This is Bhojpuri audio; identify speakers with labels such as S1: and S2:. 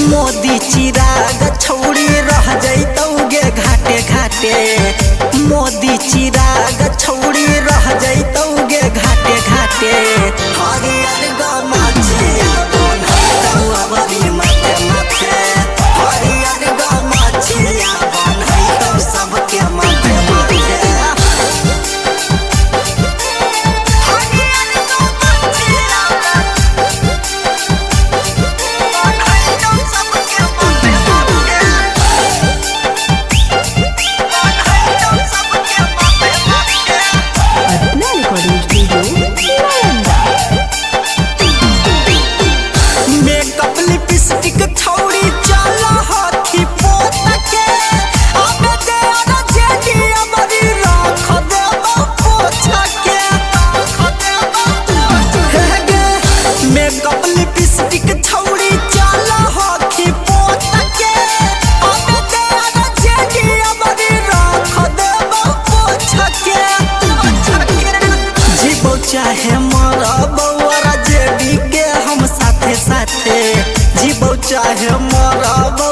S1: मोदी चिराग छौड़ी रह जैतौगे घाटे घाटे मोदी चिराग छौड़ी रह जैतौगे घाटे घाटे हरियर गमछिया बन्हैतौ अबरी माथे माथे हरियर गमछिया बन्हैतौ सबके माथे माथे चाहे मरबौ जेडी के हम साथे साथे जीबौ चाहे मरबौ